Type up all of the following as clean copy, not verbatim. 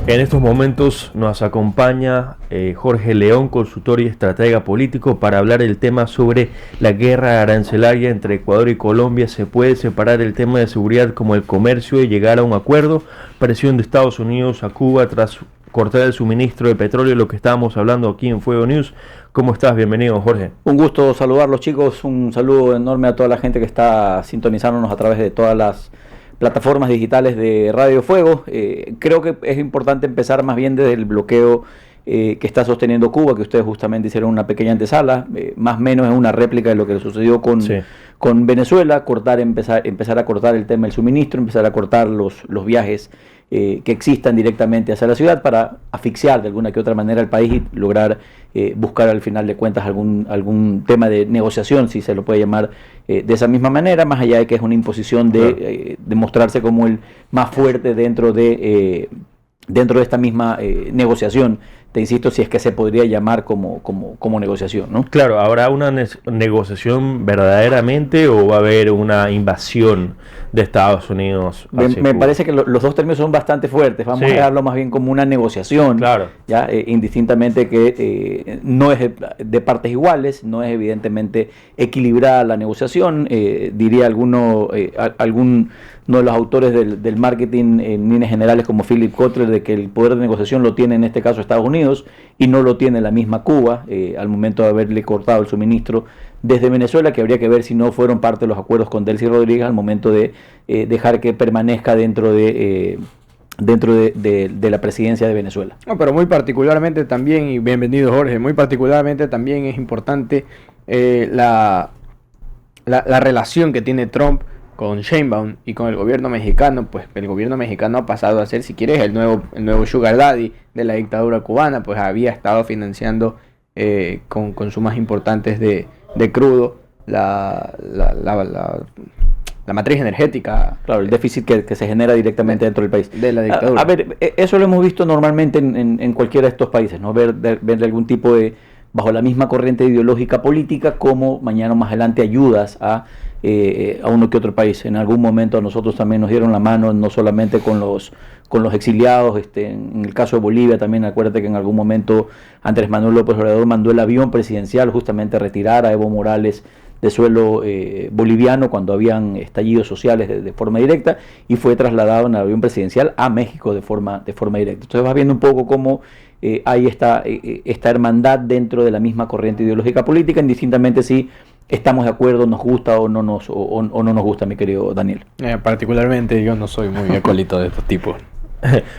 En estos momentos nos acompaña Jorge León, consultor y estratega político, para hablar del tema sobre la guerra arancelaria entre Ecuador y Colombia. ¿Se puede separar el tema de seguridad como el comercio y llegar a un acuerdo? Presión de Estados Unidos a Cuba tras cortar el suministro de petróleo, lo que estábamos hablando aquí en Fuego News. ¿Cómo estás? Bienvenido, Jorge. Un gusto saludarlos, chicos. Un saludo enorme a toda la gente que está sintonizándonos a través de todas las plataformas digitales de Radio Fuego. Creo que es importante empezar más bien desde el bloqueo que está sosteniendo Cuba, que ustedes justamente hicieron una pequeña antesala, más o menos es una réplica de lo que sucedió con Venezuela, empezar a cortar el tema del suministro, empezar a cortar los viajes que existan directamente hacia la ciudad para asfixiar de alguna que otra manera al país y lograr buscar al final de cuentas algún tema de negociación, si se lo puede llamar de esa misma manera, más allá de que es una imposición de mostrarse como el más fuerte dentro de esta misma negociación. Te insisto, si es que se podría llamar como negociación, ¿no? Claro, ¿habrá una negociación verdaderamente o va a haber una invasión de Estados Unidos hacia Me Cuba? parece que los dos términos son bastante fuertes. Vamos a dejarlo más bien como una negociación, claro. ¿ya? Indistintamente que no es de partes iguales, no es evidentemente equilibrada la negociación. Diría alguno de los autores del marketing en líneas generales como Philip Kotler, de que el poder de negociación lo tiene en este caso Estados Unidos y no lo tiene la misma Cuba, al momento de haberle cortado el suministro desde Venezuela, que habría que ver si no fueron parte de los acuerdos con Delcy Rodríguez al momento de dejar que permanezca dentro de la presidencia de Venezuela. No, pero muy particularmente también, y bienvenido Jorge, muy particularmente también es importante la relación que tiene Trump con Sheinbaum y con el gobierno mexicano. Pues el gobierno mexicano ha pasado a ser, si quieres, el nuevo sugar daddy de la dictadura cubana. Pues había estado financiando con sumas importantes de crudo la matriz energética. Claro, el déficit que se genera directamente dentro del país. De la dictadura. A ver, eso lo hemos visto normalmente en cualquiera de estos países, ¿no? Ver algún tipo de, bajo la misma corriente ideológica política, como mañana o más adelante ayudas a uno que otro país. En algún momento a nosotros también nos dieron la mano, no solamente con los exiliados, en el caso de Bolivia también. Acuérdate que en algún momento Andrés Manuel López Obrador mandó el avión presidencial justamente a retirar a Evo Morales de suelo boliviano cuando habían estallidos sociales de forma directa, y fue trasladado en el avión presidencial a México de forma directa. Entonces vas viendo un poco cómo hay esta hermandad dentro de la misma corriente ideológica política, indistintamente si estamos de acuerdo, nos gusta o no nos gusta, mi querido Daniel. Particularmente yo no soy muy acólito de estos tipos.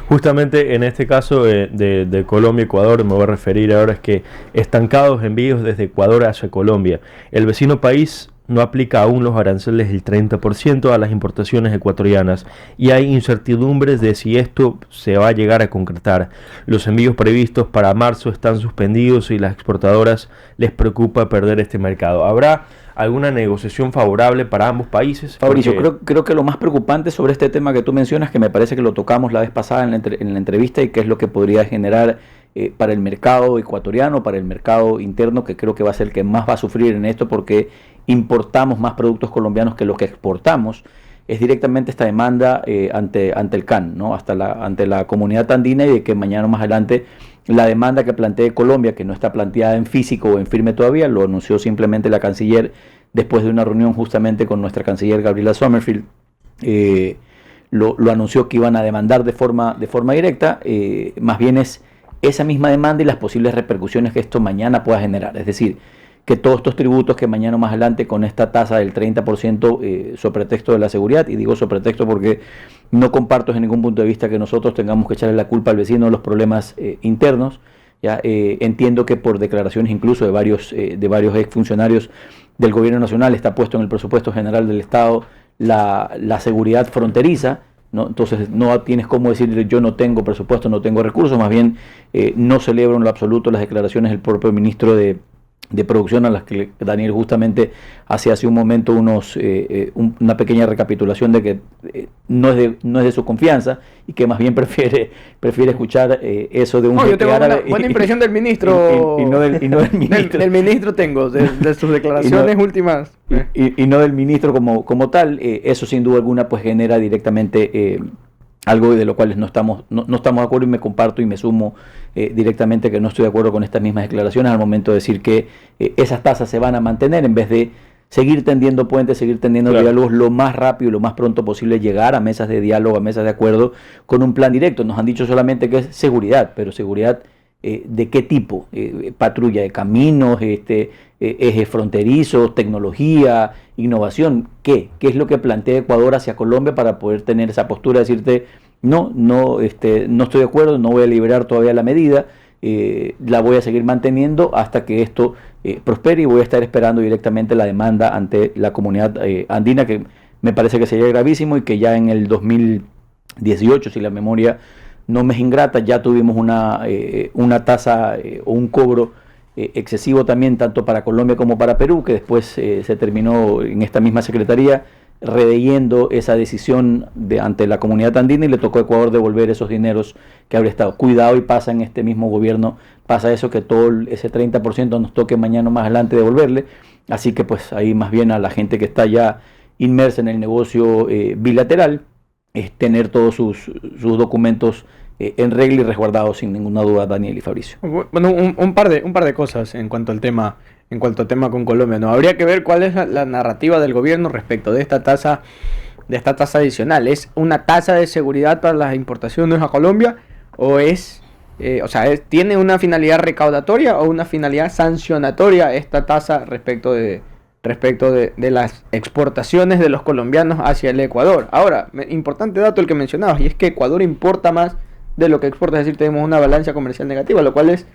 Justamente en este caso de Colombia y Ecuador me voy a referir ahora, es que estancados envíos desde Ecuador hacia Colombia. El vecino país no aplica aún los aranceles del 30% a las importaciones ecuatorianas y hay incertidumbres de si esto se va a llegar a concretar. Los envíos previstos para marzo están suspendidos y las exportadoras les preocupa perder este mercado. ¿Habrá alguna negociación favorable para ambos países? Fabricio, creo que lo más preocupante sobre este tema que tú mencionas, que me parece que lo tocamos la vez pasada en la entrevista, y que es lo que podría generar para el mercado ecuatoriano, para el mercado interno, que creo que va a ser el que más va a sufrir en esto, porque importamos más productos colombianos que los que exportamos, es directamente esta demanda ante el CAN, ¿no? ante la comunidad andina, y de que mañana más adelante la demanda que plantee Colombia, que no está planteada en físico o en firme todavía, lo anunció simplemente la canciller después de una reunión justamente con nuestra canciller Gabriela Sommerfield. Lo anunció que iban a demandar de forma directa. Más bien es esa misma demanda y las posibles repercusiones que esto mañana pueda generar. Es decir, que todos estos tributos que mañana más adelante, con esta tasa del 30% sobre pretexto de la seguridad, y digo sobre pretexto porque no comparto en ningún punto de vista que nosotros tengamos que echarle la culpa al vecino de los problemas internos. Ya entiendo que por declaraciones incluso de varios exfuncionarios del gobierno nacional está puesto en el presupuesto general del Estado la seguridad fronteriza, ¿no? Entonces no tienes cómo decir yo no tengo presupuesto, no tengo recursos. Más bien no celebro en lo absoluto las declaraciones del propio ministro de producción, a las que Daniel justamente hace un momento una pequeña recapitulación de que no es de su confianza, y que más bien prefiere escuchar eso de un jeque árabe. Buena impresión del ministro. Y no del ministro. Del ministro tengo, de sus declaraciones últimas. Y no del ministro como tal. Eso sin duda alguna pues genera directamente algo de lo cual no estamos de acuerdo, y me comparto y me sumo directamente que no estoy de acuerdo con estas mismas declaraciones al momento de decir que esas tasas se van a mantener en vez de seguir tendiendo puentes, seguir tendiendo diálogos lo más rápido y lo más pronto posible, llegar a mesas de diálogo, a mesas de acuerdo con un plan directo. Nos han dicho solamente que es seguridad, pero seguridad ¿de qué tipo? Patrulla de caminos, ejes fronterizos, tecnología, innovación. ¿Qué es lo que plantea Ecuador hacia Colombia para poder tener esa postura de decirte no estoy de acuerdo, no voy a liberar todavía la medida, la voy a seguir manteniendo hasta que esto prospere, y voy a estar esperando directamente la demanda ante la comunidad andina, que me parece que sería gravísimo, y que ya en el 2018, si la memoria no me es ingrata, ya tuvimos una tasa o un cobro excesivo también, tanto para Colombia como para Perú, que después se terminó en esta misma secretaría redeyendo esa decisión ante la comunidad andina, y le tocó a Ecuador devolver esos dineros que habría estado. Cuidado, y pasa en este mismo gobierno, pasa eso, que todo ese 30% nos toque mañana o más adelante devolverle. Así que pues ahí más bien a la gente que está ya inmersa en el negocio bilateral, es tener todos sus documentos en regla y resguardados sin ninguna duda, Daniel y Fabricio. Bueno, un par de cosas en cuanto al tema con Colombia, ¿no? Habría que ver cuál es la narrativa del gobierno respecto de esta tasa adicional. ¿Es una tasa de seguridad para las importaciones a Colombia o tiene una finalidad recaudatoria o una finalidad sancionatoria esta tasa respecto de las exportaciones de los colombianos hacia el Ecuador? Ahora, importante dato el que mencionabas, y es que Ecuador importa más de lo que exporta, es decir, tenemos una balanza comercial negativa, lo cual es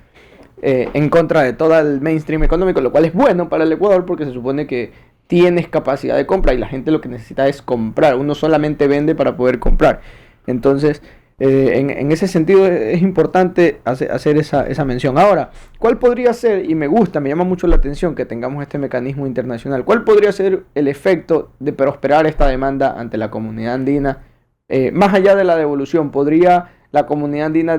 en contra de todo el mainstream económico, lo cual es bueno para el Ecuador porque se supone que tienes capacidad de compra y la gente lo que necesita es comprar. Uno solamente vende para poder comprar. Entonces, en ese sentido es importante hacer esa mención. Ahora, ¿cuál podría ser? Y me llama mucho la atención que tengamos este mecanismo internacional. ¿Cuál podría ser el efecto de prosperar esta demanda ante la comunidad andina? Más allá de la devolución, ¿podría la comunidad andina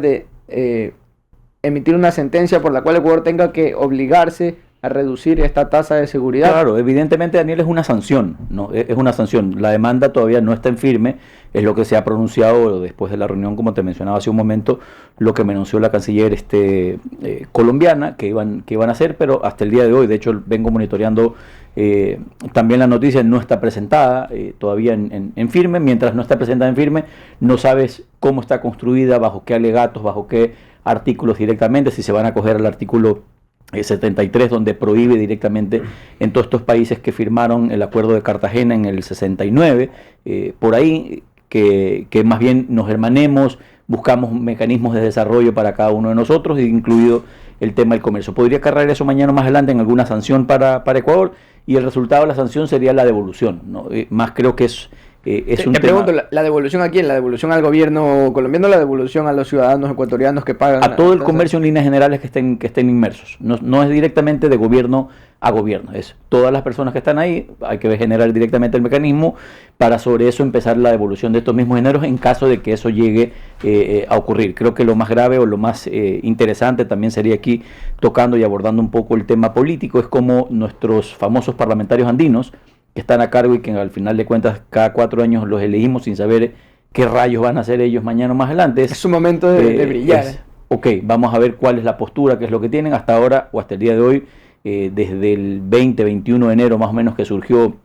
emitir una sentencia por la cual Ecuador tenga que obligarse a reducir esta tasa de seguridad? Claro, evidentemente, Daniel, es una sanción, ¿no? Es una sanción. La demanda todavía no está en firme, es lo que se ha pronunciado después de la reunión, como te mencionaba hace un momento, lo que me anunció la canciller colombiana que iban a hacer, pero hasta el día de hoy, de hecho vengo monitoreando también la noticia, no está presentada todavía en firme. Mientras no está presentada en firme, no sabes cómo está construida, bajo qué alegatos, bajo qué artículos directamente, si se van a coger al artículo 73, donde prohíbe directamente en todos estos países que firmaron el acuerdo de Cartagena en el 69, por ahí, que más bien nos hermanemos, buscamos mecanismos de desarrollo para cada uno de nosotros, incluido el tema del comercio. Podría cargar eso mañana más adelante en alguna sanción para Ecuador, y el resultado de la sanción sería la devolución, ¿no? Más creo que es un te tema. pregunto, ¿la devolución a quién? ¿La devolución al gobierno colombiano o la devolución a los ciudadanos ecuatorianos que pagan? A todo el comercio en líneas generales que estén inmersos. No es directamente de gobierno a gobierno, es todas las personas que están ahí. Hay que generar directamente el mecanismo para sobre eso empezar la devolución de estos mismos dineros en caso de que eso llegue a ocurrir. Creo que lo más grave o lo más interesante también sería aquí, tocando y abordando un poco el tema político, es como nuestros famosos parlamentarios andinos que están a cargo y que al final de cuentas cada 4 años los elegimos sin saber qué rayos van a hacer ellos mañana o más adelante. Es un momento de brillar. Ok, vamos a ver cuál es la postura, qué es lo que tienen hasta ahora o hasta el día de hoy, desde el 21 de enero más o menos que surgió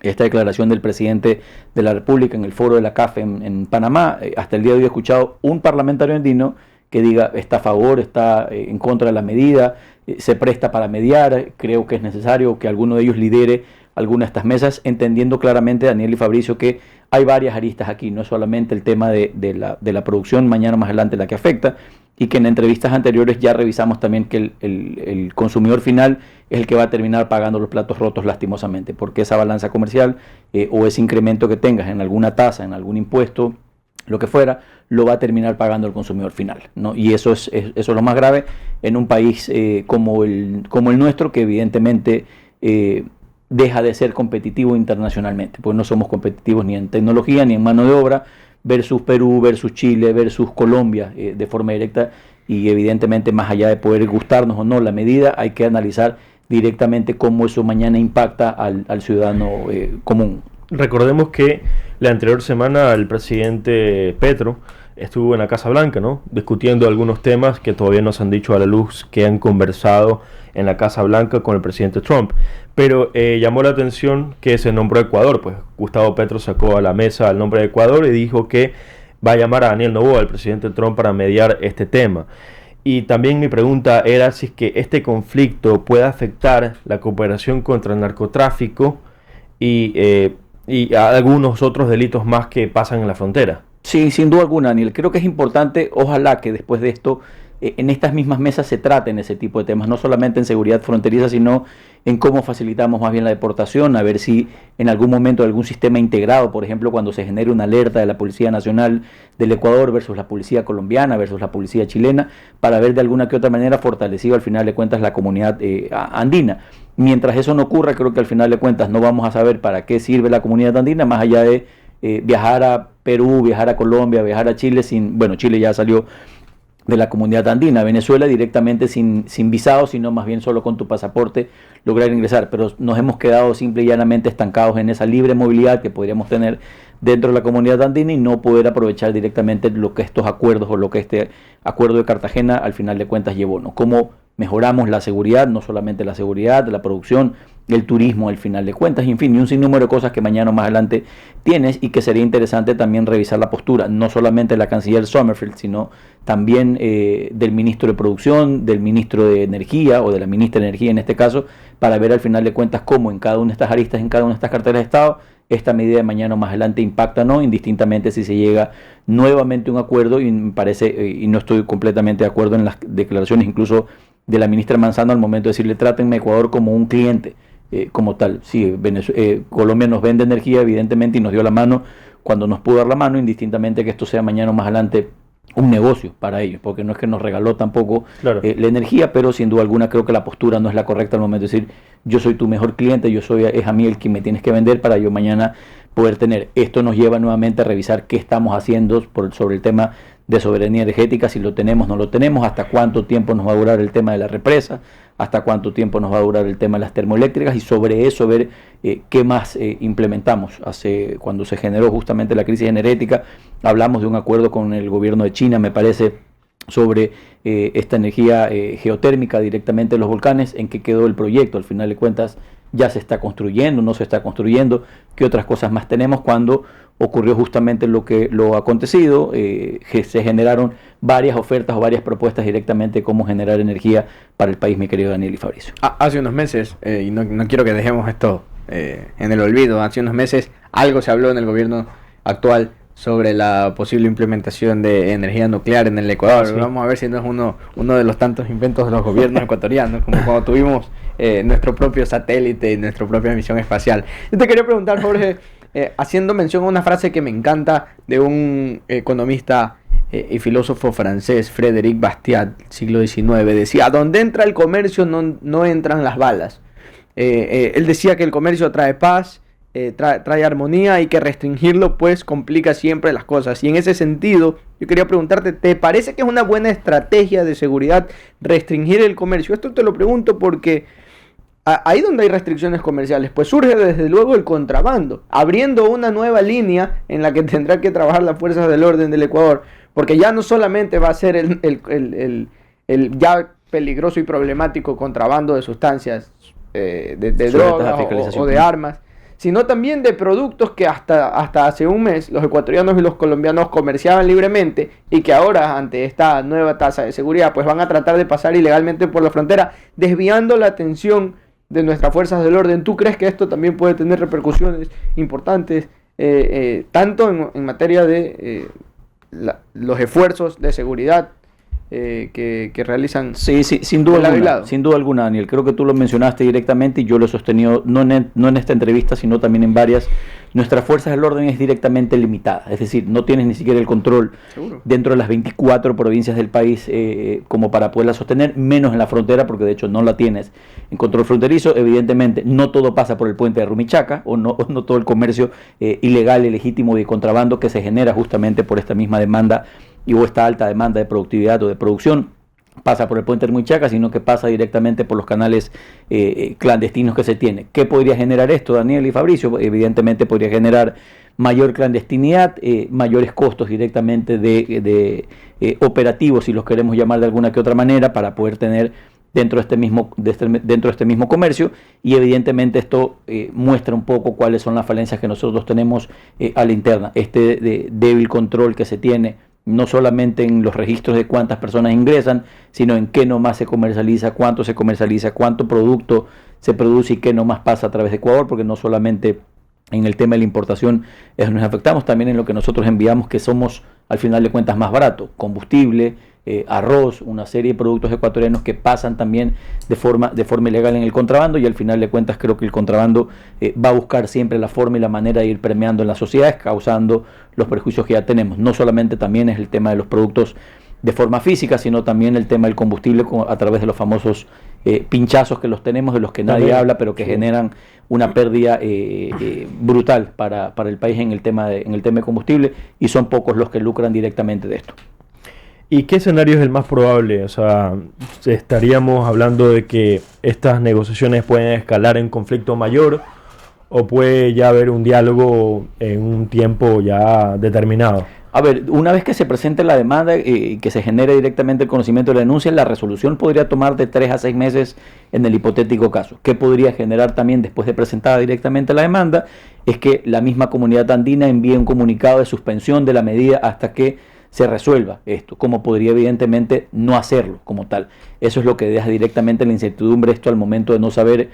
esta declaración del presidente de la República en el foro de la CAF en Panamá. Hasta el día de hoy he escuchado un parlamentario andino que diga está a favor, está en contra de la medida, se presta para mediar. Creo que es necesario que alguno de ellos lidere alguna de estas mesas, entendiendo claramente, Daniel y Fabricio, que hay varias aristas aquí, no es solamente el tema de la producción, mañana más adelante la que afecta, y que en entrevistas anteriores ya revisamos también que el consumidor final es el que va a terminar pagando los platos rotos lastimosamente, porque esa balanza comercial o ese incremento que tengas en alguna tasa, en algún impuesto, lo que fuera, lo va a terminar pagando el consumidor final, ¿no? Y eso es lo más grave en un país como el nuestro, que evidentemente deja de ser competitivo internacionalmente, pues no somos competitivos ni en tecnología ni en mano de obra, versus Perú, versus Chile, versus Colombia de forma directa, y evidentemente más allá de poder gustarnos o no la medida, hay que analizar directamente cómo eso mañana impacta al ciudadano común. Recordemos que la anterior semana el presidente Petro estuvo en la Casa Blanca, ¿no? Discutiendo algunos temas que todavía no se han dicho a la luz, que han conversado en la Casa Blanca con el presidente Trump. Pero llamó la atención que se nombró Ecuador, pues Gustavo Petro sacó a la mesa el nombre de Ecuador y dijo que va a llamar a Daniel Noboa, al presidente Trump, para mediar este tema. Y también mi pregunta era si es que este conflicto puede afectar la cooperación contra el narcotráfico y algunos otros delitos más que pasan en la frontera. Sí, sin duda alguna, Daniel. Creo que es importante, ojalá que después de esto, en estas mismas mesas se traten ese tipo de temas, no solamente en seguridad fronteriza, sino en cómo facilitamos más bien la deportación, a ver si en algún momento algún sistema integrado, por ejemplo, cuando se genere una alerta de la Policía Nacional del Ecuador versus la Policía Colombiana versus la Policía Chilena, para ver de alguna que otra manera fortalecido al final de cuentas la comunidad andina. Mientras eso no ocurra, creo que al final de cuentas no vamos a saber para qué sirve la comunidad andina, más allá de viajar a Perú, viajar a Colombia, viajar a Chile, Chile ya salió de la comunidad andina, Venezuela directamente sin visado, sino más bien solo con tu pasaporte lograr ingresar, pero nos hemos quedado simple y llanamente estancados en esa libre movilidad que podríamos tener dentro de la comunidad andina y no poder aprovechar directamente lo que estos acuerdos o lo que este acuerdo de Cartagena al final de cuentas llevó, ¿no? Cómo mejoramos la seguridad, no solamente la seguridad, la producción, el turismo al final de cuentas, y en fin, y un sinnúmero de cosas que mañana más adelante tienes y que sería interesante también revisar la postura, no solamente de la canciller Sommerfeld, sino también del ministro de Producción, del ministro de Energía o de la ministra de Energía en este caso, para ver al final de cuentas cómo en cada una de estas aristas, en cada una de estas carteras de Estado, esta medida de mañana o más adelante impacta o no, indistintamente si se llega nuevamente a un acuerdo, y me parece, y no estoy completamente de acuerdo en las declaraciones incluso de la ministra Manzano al momento de decirle trátenme a Ecuador como un cliente. Como tal, sí, Colombia nos vende energía evidentemente y nos dio la mano cuando nos pudo dar la mano, indistintamente que esto sea mañana o más adelante un negocio para ellos, porque no es que nos regaló tampoco Claro. la energía, pero sin duda alguna creo que la postura no es la correcta al momento de decir yo soy tu mejor cliente, es a mí el que me tienes que vender para yo mañana poder tener. Esto nos lleva nuevamente a revisar qué estamos haciendo sobre el tema de soberanía energética, si lo tenemos, no lo tenemos, hasta cuánto tiempo nos va a durar el tema de la represa, hasta cuánto tiempo nos va a durar el tema de las termoeléctricas, y sobre eso ver qué más implementamos. Cuando se generó justamente la crisis energética, hablamos de un acuerdo con el gobierno de China, me parece, sobre esta energía geotérmica directamente de los volcanes. ¿En qué quedó el proyecto? Al final de cuentas, ya se está construyendo, no se está construyendo, qué otras cosas más tenemos cuando ocurrió justamente lo acontecido, que se generaron varias ofertas o varias propuestas directamente de cómo generar energía para el país, mi querido Daniel y Fabricio. Hace unos meses, y no quiero que dejemos esto en el olvido, hace unos meses algo se habló en el gobierno actual sobre la posible implementación de energía nuclear en el Ecuador. Sí. Vamos a ver si no es uno de los tantos inventos de los gobiernos ecuatorianos, como cuando tuvimos nuestro propio satélite y nuestra propia misión espacial. Yo te quería preguntar, Jorge, haciendo mención a una frase que me encanta de un economista y filósofo francés, Frédéric Bastiat, siglo XIX, decía: donde entra el comercio no entran las balas. Él decía que el comercio trae paz, trae armonía, y que restringirlo pues complica siempre las cosas. Y en ese sentido yo quería preguntarte, ¿te parece que es una buena estrategia de seguridad restringir el comercio? Esto te lo pregunto porque ahí donde hay restricciones comerciales pues surge desde luego el contrabando, abriendo una nueva línea en la que tendrá que trabajar las fuerzas del orden del Ecuador, porque ya no solamente va a ser el ya peligroso y problemático contrabando de sustancias de drogas o de armas, sino también de productos que hasta hace un mes los ecuatorianos y los colombianos comerciaban libremente, y que ahora, ante esta nueva tasa de seguridad, pues van a tratar de pasar ilegalmente por la frontera, desviando la atención de nuestras fuerzas del orden. ¿Tú crees que esto también puede tener repercusiones importantes, tanto en materia de los esfuerzos de seguridad que realizan? Sí, sin duda alguna, Daniel. Creo que tú lo mencionaste directamente y yo lo he sostenido, no en esta entrevista, sino también en varias. Nuestras fuerzas del orden es directamente limitada, es decir, no tienes ni siquiera el control dentro de las 24 provincias del país como para poderla sostener, menos en la frontera, porque de hecho no la tienes en control fronterizo. Evidentemente no todo pasa por el puente de Rumichaca, o no todo el comercio ilegal y legítimo de contrabando que se genera justamente por esta misma demanda o esta alta demanda de productividad o de producción pasa por el puente Muichaca, sino que pasa directamente por los canales clandestinos que se tiene. ¿Qué podría generar esto, Daniel y Fabricio? Evidentemente podría generar mayor clandestinidad, mayores costos directamente de operativos, si los queremos llamar de alguna que otra manera, para poder tener dentro de este mismo comercio, y evidentemente esto muestra un poco cuáles son las falencias que nosotros tenemos a la interna, débil control que se tiene no solamente en los registros de cuántas personas ingresan, sino en qué nomás se comercializa, cuánto producto se produce y qué nomás pasa a través de Ecuador, porque no solamente en el tema de la importación nos afectamos, también en lo que nosotros enviamos, que somos al final de cuentas más barato, combustible, arroz, una serie de productos ecuatorianos que pasan también de forma ilegal en el contrabando, y al final de cuentas creo que el contrabando va a buscar siempre la forma y la manera de ir permeando en las sociedades, causando los perjuicios que ya tenemos. No solamente también es el tema de los productos de forma física, sino también el tema del combustible a través de los famosos pinchazos que los tenemos, de los que nadie habla, pero que generan una pérdida brutal para el país en el tema de combustible, y son pocos los que lucran directamente de esto. ¿Y qué escenario es el más probable? O sea, ¿estaríamos hablando de que estas negociaciones pueden escalar en conflicto mayor o puede ya haber un diálogo en un tiempo ya determinado? A ver, una vez que se presente la demanda y que se genere directamente el conocimiento de la denuncia, la resolución podría tomar de 3 a 6 meses en el hipotético caso. ¿Qué podría generar también después de presentada directamente la demanda? Es que la misma comunidad andina envíe un comunicado de suspensión de la medida hasta que se resuelva esto, como podría evidentemente no hacerlo como tal. Eso es lo que deja directamente la incertidumbre, esto al momento de no saber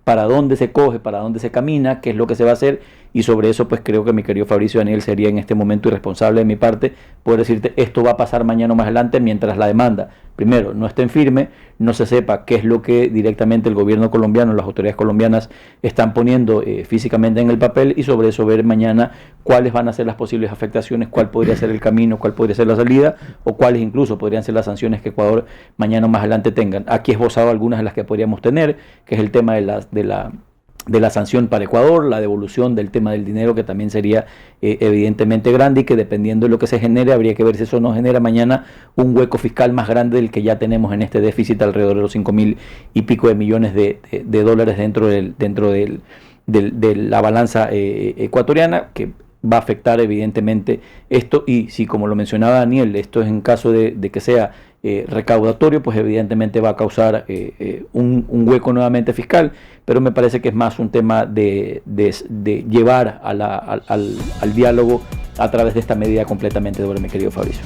para dónde se coge, para dónde se camina, qué es lo que se va a hacer, y sobre eso pues creo que mi querido Fabricio Daniel sería en este momento irresponsable de mi parte poder decirte esto va a pasar mañana o más adelante, mientras la demanda primero no esté en firme, no se sepa qué es lo que directamente el gobierno colombiano, las autoridades colombianas están poniendo físicamente en el papel, y sobre eso ver mañana cuáles van a ser las posibles afectaciones, cuál podría ser el camino, cuál podría ser la salida, o cuáles incluso podrían ser las sanciones que Ecuador mañana o más adelante tengan. Aquí he esbozado algunas de las que podríamos tener, que es el tema de la sanción para Ecuador, la devolución del tema del dinero, que también sería evidentemente grande, y que dependiendo de lo que se genere habría que ver si eso no genera mañana un hueco fiscal más grande del que ya tenemos en este déficit, alrededor de los 5.000 y pico de millones de dólares dentro de la balanza ecuatoriana, que va a afectar evidentemente esto. Y si, como lo mencionaba Daniel, esto es en caso de que sea recaudatorio, pues evidentemente va a causar un hueco nuevamente fiscal, pero me parece que es más un tema de llevar al diálogo a través de esta medida completamente doble, mi querido Fabricio.